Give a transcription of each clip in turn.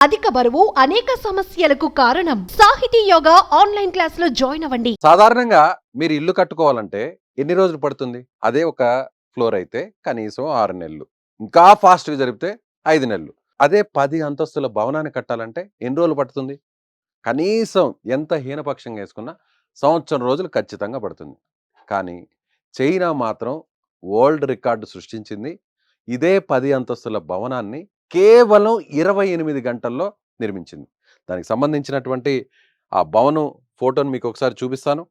అధిక బరువు అనేక సమస్యలకు కారణం. సాహితీ యోగా ఆన్లైన్ క్లాస్ లో జాయిన్ అవ్వండి. సాధారణంగా మీరు ఇల్లు కట్టుకోవాలంటే ఎన్ని రోజులు పడుతుంది? అదే ఒక ఫ్లోర్ అయితే కనీసం 6 నెలలు. ఇంకా ఫాస్ట్‌గా జరిపితే 5 నెలలు. అదే 10 అంతస్తుల భవనాన్ని కట్టాలంటే ఎన్ని రోజులు పడుతుంది? కనీసం ఎంత హీనపక్షంగా యేసుకున్నా సంవత్సరం రోజులు ఖచ్చితంగా పడుతుంది. కానీ చైనా మాత్రం వరల్డ్ రికార్డ్ సృష్టించింది. ఇదే 10 అంతస్తుల భవనాన్ని కేవలం 28 గంటల్లో నిర్మించింది. దానికి సంబంధించినటువంటి ఆ భవనం ఫోటోని మీకు ఒకసారి చూపిస్తాను.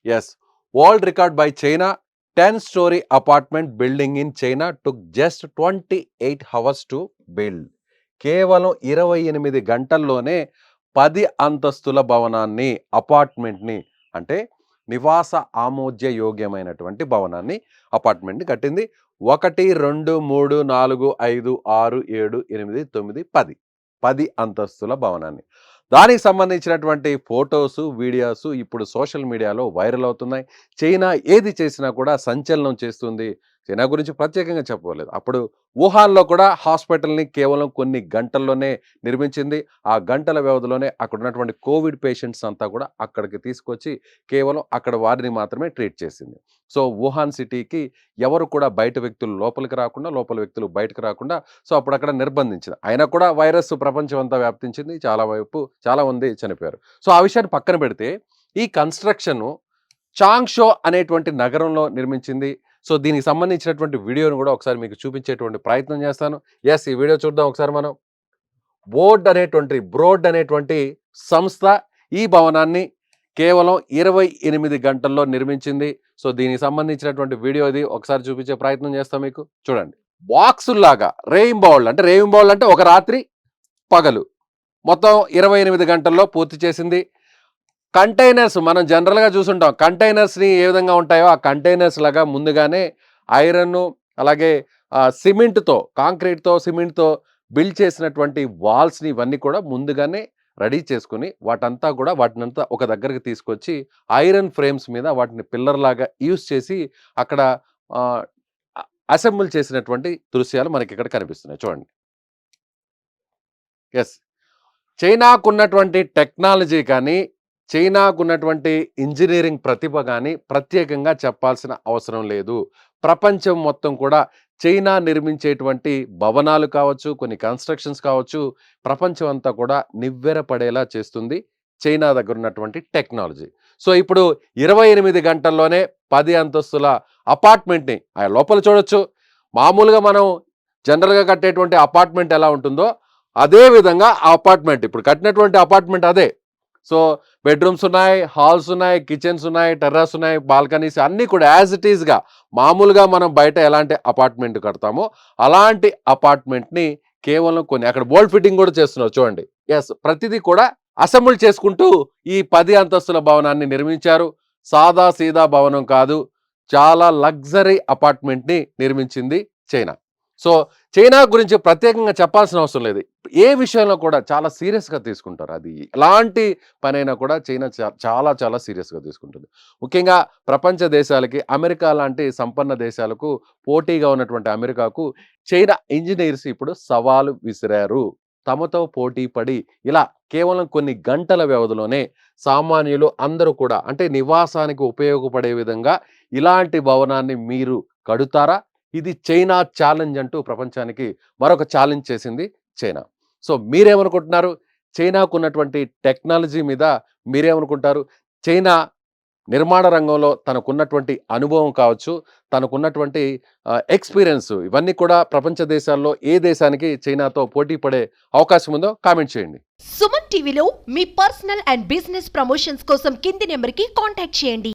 Yes, world record by China 10 story apartment building in China took just 28 hours to build. కేవలం 28 గంటల్లోనే 10 అంతస్తుల భవనాన్ని, అపార్ట్మెంట్‌ని, అంటే నివాస ఆమోద్య యోగ్యమైనటువంటి భవనాన్ని, అపార్ట్మెంట్‌ని కట్టింది. 1, 2, 3, 4, 5, 6, 7, 8, 9, 10. 10 అంతస్తుల భవనాన్ని. దానికి సంబంధించినటువంటి ఫోటోసు, వీడియోసు ఇప్పుడు సోషల్ మీడియాలో వైరల్ అవుతున్నాయి. చైనా ఏది చేసినా కూడా సంచలనం చేస్తుంది. చైనా గురించి ప్రత్యేకంగా చెప్పలేదు. అప్పుడు వుహాన్‌లో కూడా హాస్పిటల్‌ని కేవలం కొన్ని గంటల్లోనే నిర్మించింది. ఆ గంటల వ్యవధిలోనే అక్కడ ఉన్నటువంటి కోవిడ్ పేషెంట్స్ అంతా కూడా అక్కడికి తీసుకొచ్చి కేవలం అక్కడ వారిని మాత్రమే ట్రీట్ చేసింది. సో వుహాన్ సిటీకి ఎవరు కూడా బయట వ్యక్తులు లోపలికి రాకుండా, లోపల వ్యక్తులు బయటకు రాకుండా సో అప్పుడు అక్కడ నిర్బంధించింది. అయినా కూడా వైరస్ ప్రపంచం అంతా వ్యాప్తించింది. చాలా మంది చనిపోయారు. సో ఆ విషయాన్ని పక్కన పెడితే ఈ కన్‌స్ట్రక్షను చాంగ్‌షో అనేటువంటి నగరంలో నిర్మించింది. సో దీనికి సంబంధించినటువంటి వీడియోను కూడా ఒకసారి మీకు చూపించేటువంటి ప్రయత్నం చేస్తాను. యెస్, ఈ వీడియో చూద్దాం ఒకసారి మనం. బ్రోడ్ అనేటువంటి సంస్థ ఈ భవనాన్ని కేవలం 28 గంటల్లో నిర్మించింది. సో దీనికి సంబంధించినటువంటి వీడియో ఇది ఒకసారి చూపించే ప్రయత్నం చేస్తాం మీకు. చూడండి. బాక్సుల్లాగా రెయిన్బోల్ అంటే ఒక రాత్రి పగలు మొత్తం 28 గంటల్లో పూర్తి చేసింది. కంటైనర్స్ మనం జనరల్గా చూసుంటాం. కంటైనర్స్ని ఏ విధంగా ఉంటాయో ఆ కంటైనర్స్ లాగా ముందుగానే ఐరన్, అలాగే సిమెంట్తో, కాంక్రీట్తో, సిమెంట్తో బిల్డ్ చేసినటువంటి వాల్స్ని ఇవన్నీ కూడా ముందుగానే రెడీ చేసుకుని వాటినంతా ఒక దగ్గరికి తీసుకొచ్చి ఐరన్ ఫ్రేమ్స్ మీద వాటిని పిల్లర్ లాగా యూజ్ చేసి అక్కడ అసెంబుల్ చేసినటువంటి దృశ్యాలు మనకి ఇక్కడ కనిపిస్తున్నాయి. చూడండి. ఎస్, చైనాకున్నటువంటి టెక్నాలజీ కానీ, చైనాకున్నటువంటి ఇంజనీరింగ్ ప్రతిభ కానీ ప్రత్యేకంగా చెప్పాల్సిన అవసరం లేదు. ప్రపంచం మొత్తం కూడా చైనా నిర్మించేటువంటి భవనాలు కావచ్చు, కొన్ని కన్స్ట్రక్షన్స్ కావచ్చు, ప్రపంచం అంతా కూడా నివ్వెరపడేలా చేస్తుంది చైనా దగ్గర ఉన్నటువంటి టెక్నాలజీ. సో ఇప్పుడు 28 గంటల్లోనే 10 అంతస్తుల అపార్ట్మెంట్ని ఆ లోపల చూడొచ్చు. మామూలుగా మనం జనరల్గా కట్టేటువంటి అపార్ట్మెంట్ ఎలా ఉంటుందో అదే విధంగా ఆ అపార్ట్మెంట్, ఇప్పుడు కట్టినటువంటి అపార్ట్మెంట్ అదే. సో బెడ్రూమ్స్ ఉన్నాయి, హాల్స్ ఉన్నాయి, కిచెన్స్ ఉన్నాయి, టెర్రస్ ఉన్నాయి, బాల్కనీస్ అన్నీ కూడా యాజ్ ఇట్ ఈస్గా మామూలుగా మనం బయట ఎలాంటి అపార్ట్మెంట్ కడతామో అలాంటి అపార్ట్మెంట్ని కేవలం కొన్ని అక్కడ బోల్ట్ ఫిట్టింగ్ కూడా చేస్తున్నారు చూడండి. ఎస్, ప్రతిదీ కూడా అసెంబుల్ చేసుకుంటూ ఈ 10 అంతస్తుల భవనాన్ని నిర్మించారు. సాదా సీదా భవనం కాదు, చాలా లగ్జరీ అపార్ట్మెంట్ని నిర్మించింది చైనా. సో చైనా గురించి ప్రత్యేకంగా చెప్పాల్సిన అవసరం లేదు. ఏ విషయంలో కూడా చాలా సీరియస్గా తీసుకుంటారు. అది ఎలాంటి పనైనా కూడా చైనా చాలా సీరియస్గా తీసుకుంటుంది. ముఖ్యంగా ప్రపంచ దేశాలకి, అమెరికా లాంటి సంపన్న దేశాలకు పోటీగా ఉన్నటువంటి అమెరికాకు చైనా ఇంజనీర్స్ ఇప్పుడు సవాలు విసిరారు. తమతో పోటీ పడి ఇలా కేవలం కొన్ని గంటల వ్యవధిలోనే సామాన్యులు అందరూ కూడా, అంటే నివాసానికి ఉపయోగపడే విధంగా ఇలాంటి భవనాన్ని మీరు కడుతారా? ఇది చైనా ఛాలెంజ్ అంటూ ప్రపంచానికి మరొక ఛాలెంజ్ చేసింది చైనా. సో మీరేమనుకుంటున్నారు? చైనాకు ఉన్నటువంటి టెక్నాలజీ మీద మీరేమనుకుంటారు? చైనా నిర్మాణ రంగంలో తనకున్నటువంటి అనుభవం కావచ్చు, తనకున్నటువంటి ఎక్స్పీరియన్స్, ఇవన్నీ కూడా ప్రపంచ దేశాల్లో ఏ దేశానికి చైనాతో పోటీ పడే అవకాశం ఉందో కామెంట్ చేయండి. సుమన్ టీవీలో మీ పర్సనల్ అండ్ బిజినెస్ ప్రమోషన్స్ కోసం కింది నెంబర్కి కాంటాక్ట్ చేయండి.